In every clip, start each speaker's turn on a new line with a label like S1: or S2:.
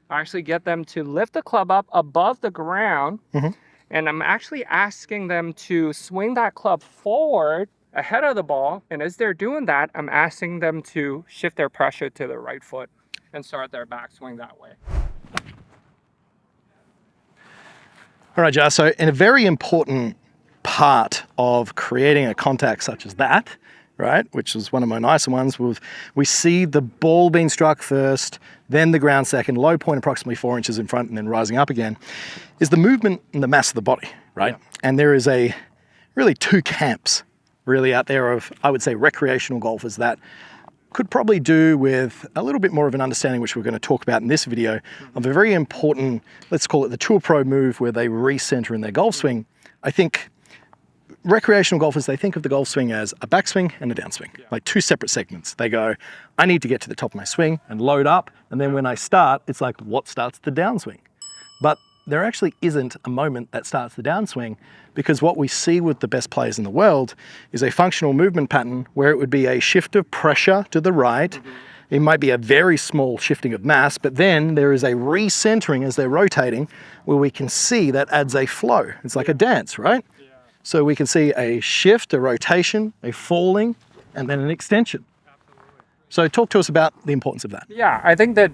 S1: I actually get them to lift the club up above the ground, and I'm actually asking them to swing that club forward ahead of the ball. And as they're doing that, I'm asking them to shift their pressure to the right foot and start their backswing that way.
S2: All right, Jar. So in a very important part of creating a contact such as that, right, which is one of my nicer ones, we see the ball being struck first, then the ground second, low point approximately 4 inches in front and then rising up again, is the movement and the mass of the body, right? Yeah. And there is really two camps really out there of, I would say, recreational golfers that could probably do with a little bit more of an understanding, which we're going to talk about in this video, of a very important, let's call it the Tour Pro move, where they recenter in their golf swing. I think recreational golfers, they think of the golf swing as a backswing and a downswing, like two separate segments. They go, I need to get to the top of my swing and load up. And then when I start, it's like, what starts the downswing? But there actually isn't a moment that starts the downswing, because what we see with the best players in the world is a functional movement pattern where it would be a shift of pressure to the right. It might be a very small shifting of mass, but then there is a recentering as they're rotating where we can see that adds a flow. It's like a dance, right? So we can see a shift, a rotation, a falling, and then an extension. So talk to us about the importance of that.
S1: Yeah, I think that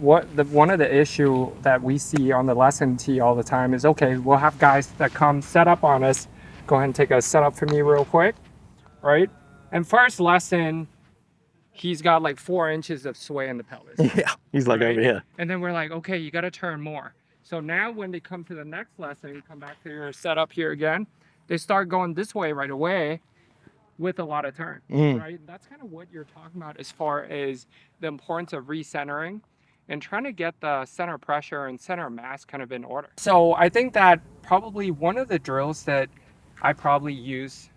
S1: one of the issue that we see on the lesson tee all the time is, okay, we'll have guys that come set up on us. Go ahead and take a setup for me real quick, right? And first lesson, he's got like 4 inches of sway in the pelvis.
S2: Yeah, he's like over here.
S1: And then we're like, okay, you got to turn more. So now when they come to the next lesson, come back to your setup here again, they start going this way right away with a lot of turn, right? That's kind of what you're talking about as far as the importance of recentering and trying to get the center pressure and center mass kind of in order. So I think that probably one of the drills that I probably use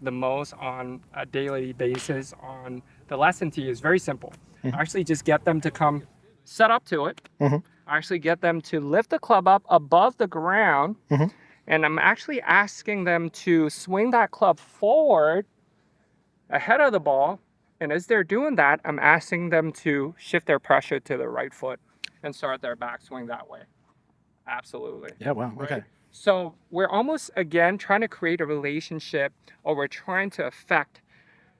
S1: the most on a daily basis on the lesson tee is very simple. I actually just get them to come set up to it. I actually get them to lift the club up above the ground, and I'm actually asking them to swing that club forward ahead of the ball. And as they're doing that, I'm asking them to shift their pressure to the right foot and start their backswing that way. Absolutely.
S2: Yeah, wow,
S1: right?
S2: okay.
S1: So we're almost, again, trying to create a relationship, or we're trying to affect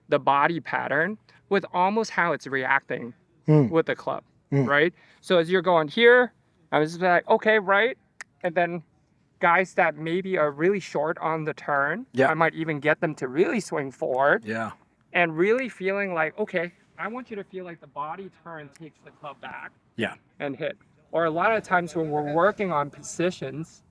S1: the body pattern with almost how it's reacting with the club, right? So as you're going here, I was just like, okay, right? And then guys that maybe are really short on the turn, I might even get them to really swing forward.
S2: Yeah.
S1: And really feeling like, okay, I want you to feel like the body turn takes the club back.
S2: Yeah.
S1: And hit. Or a lot of times when we're working on positions,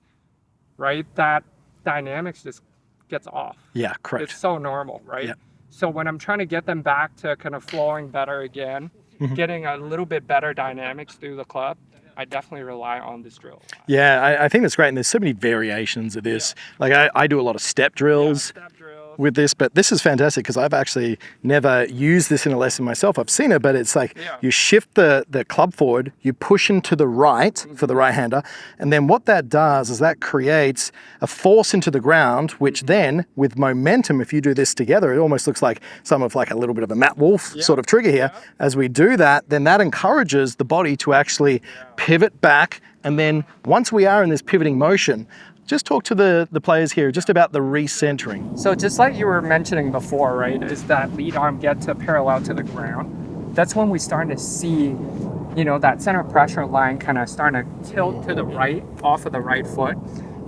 S1: right, that dynamics just gets off.
S2: Yeah, correct.
S1: It's so normal, right?
S2: Yeah.
S1: So when I'm trying to get them back to kind of flowing better again, getting a little bit better dynamics through the club, I definitely rely on this drill.
S2: Yeah, I think that's great. And there's so many variations of this. Like I do a lot of step drills with this, but this is fantastic because I've actually never used this in a lesson myself. I've seen it, but it's like you shift the club forward, you push into the right for the right-hander, and then what that does is that creates a force into the ground, which then with momentum, if you do this together, it almost looks like some of like a little bit of a Matt Wolf sort of trigger here. As we do that, then that encourages the body to actually pivot back. And then once we are in this pivoting motion, just talk to the players here just about the recentering.
S1: So just like you were mentioning before, right, is that lead arm get to parallel to the ground. That's when we start to see, you know, that center pressure line kind of starting to tilt to the right off of the right foot.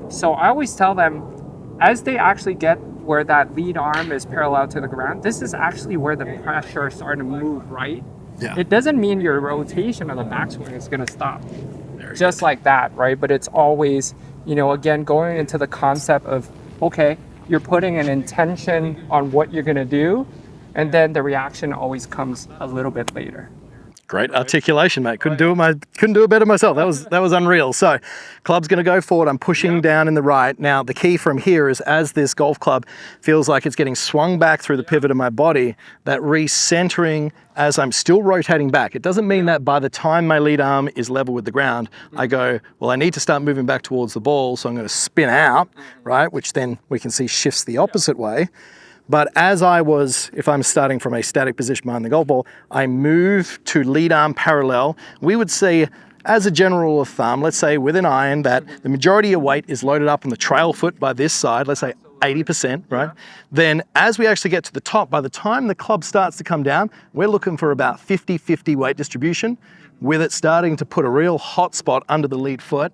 S1: So I always tell them, as they actually get where that lead arm is parallel to the ground, this is actually where the pressure is starting to move right. Yeah. It doesn't mean your rotation of the backswing is going to stop. Just like that, right? But it's always, you know, again, going into the concept of, okay, you're putting an intention on what you're going to do, and then the reaction always comes a little bit later.
S2: Great articulation, mate. Couldn't do it better myself. That was unreal. So, club's going to go forward. I'm pushing down in the right. Now, the key from here is as this golf club feels like it's getting swung back through the pivot of my body, that recentering as I'm still rotating back. It doesn't mean that by the time my lead arm is level with the ground, I go, well, I need to start moving back towards the ball, so I'm going to spin out, right? Which then we can see shifts the opposite way. But as if I'm starting from a static position behind the golf ball, I move to lead arm parallel. We would see as a general rule of thumb, let's say with an iron that the majority of weight is loaded up on the trail foot by this side, let's say 80%, right? Then as we actually get to the top, by the time the club starts to come down, we're looking for about 50-50 weight distribution, with it starting to put a real hot spot under the lead foot.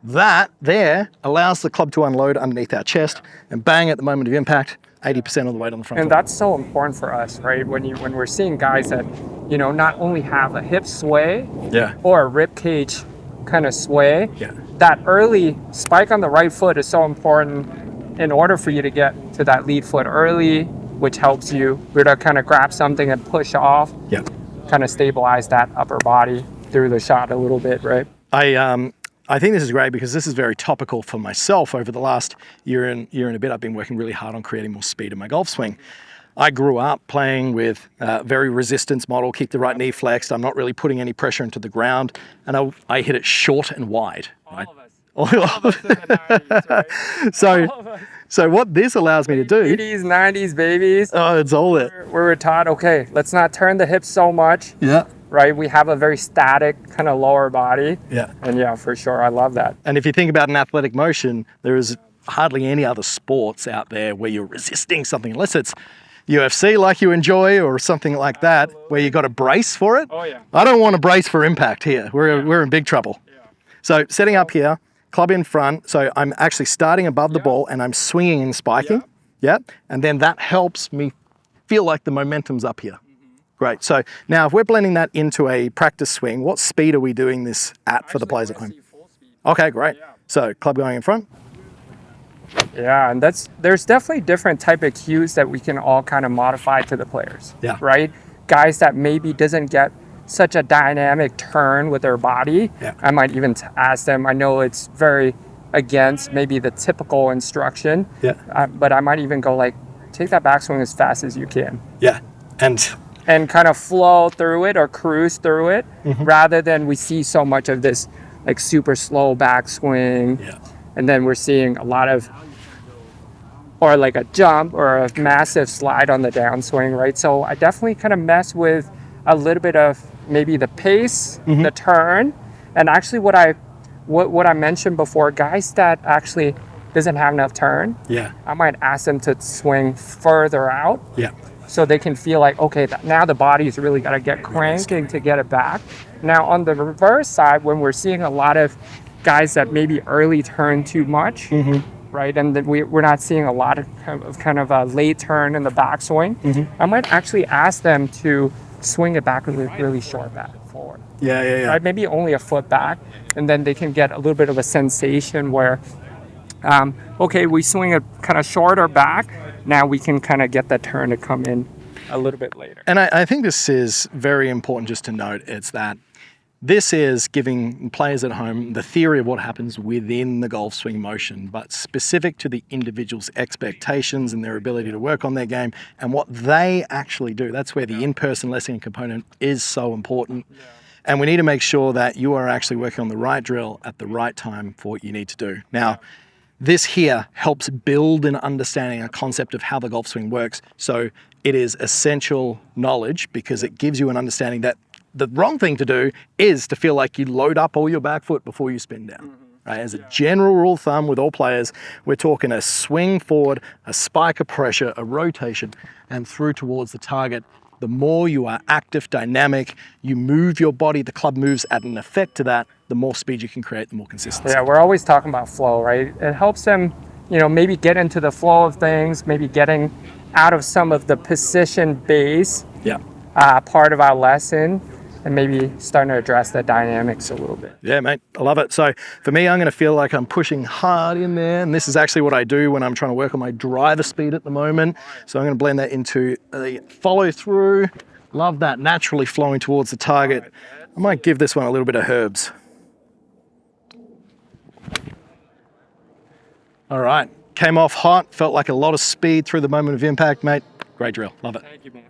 S2: That there allows the club to unload underneath our chest and bang at the moment of impact, 80% of the weight on the front
S1: And
S2: foot.
S1: that's so important for us, right? When we're seeing guys that, not only have a hip sway or a rib cage kind of sway, that early spike on the right foot is so important in order for you to get to that lead foot early, which helps you to kind of grab something and push off, kind of stabilize that upper body through the shot a little bit, right?
S2: I think this is great because this is very topical for myself. Over the last year and a bit, I've been working really hard on creating more speed in my golf swing. I grew up playing with a very resistance model, keep the right knee flexed. I'm not really putting any pressure into the ground, and I hit it short and wide. Right?
S1: All of us in the 90s, right?
S2: So what this allows me to do...
S1: 80s, 90s, babies.
S2: Oh, it's all it.
S1: We were taught, okay, let's not turn the hips so much.
S2: Yeah.
S1: Right? We have a very static kind of lower body.
S2: Yeah.
S1: And yeah, for sure, I love that.
S2: And if you think about an athletic motion, there is hardly any other sports out there where you're resisting something, unless it's UFC like you enjoy or something like that, where you got to brace for it.
S1: Oh, yeah.
S2: I don't want to brace for impact here. We're in big trouble. Yeah. So setting up here, club in front. So I'm actually starting above the ball and I'm swinging and spiking. Yeah. And then that helps me feel like the momentum's up here. Great. So now if we're blending that into a practice swing, what speed are we doing this at for the players at home? Okay, great. Yeah. So club going in front.
S1: Yeah, and there's definitely different type of cues that we can all kind of modify to the players.
S2: Yeah.
S1: Right? Guys that maybe doesn't get such a dynamic turn with their body. Yeah. I might even ask them, I know it's very against maybe the typical instruction. Yeah. But I might even go like, take that backswing as fast as you can.
S2: Yeah.
S1: And kind of flow through it or cruise through it, rather than we see so much of this like super slow backswing. Yeah. And then we're seeing a lot of, or like a jump or a massive slide on the downswing, right? So I definitely kind of mess with a little bit of maybe the pace, the turn, and actually what I mentioned before, guys that actually doesn't have enough turn, I might ask them to swing further out. Yeah. So they can feel like, okay, now the body's really got to get cranking to get it back. Now on the reverse side, when we're seeing a lot of guys that maybe early turn too much, right, and then we're not seeing a lot of kind of a late turn in the backswing, I might actually ask them to swing it back with a really short back forward. Yeah. Right? Maybe only a foot back, and then they can get a little bit of a sensation where, okay, we swing it kind of shorter back. Now we can kind of get that turn to come in a little bit later.
S2: And I think this is very important just to note. It's that this is giving players at home the theory of what happens within the golf swing motion, but specific to the individual's expectations and their ability to work on their game and what they actually do. That's where the in-person lesson component is so important. Yeah. And we need to make sure that you are actually working on the right drill at the right time for what you need to do. Now, this here helps build an understanding, a concept of how the golf swing works. So it is essential knowledge because it gives you an understanding that the wrong thing to do is to feel like you load up all your back foot before you spin down. Right? As a general rule of thumb with all players, we're talking a swing forward, a spike of pressure, a rotation, and through towards the target. The more you are active, dynamic, you move your body, the club moves at an effect to that, the more speed you can create, the more consistency.
S1: Yeah, we're always talking about flow, right? It helps them, maybe get into the flow of things, maybe getting out of some of the position-based part of our lesson, and maybe starting to address the dynamics a little bit.
S2: Yeah, mate, I love it. So for me, I'm going to feel like I'm pushing hard in there, and this is actually what I do when I'm trying to work on my driver speed at the moment. So I'm going to blend that into the follow through. Love that naturally flowing towards the target. I might give this one a little bit of herbs. All right, came off hot, felt like a lot of speed through the moment of impact, mate. Great drill, love it.
S1: Thank you, man.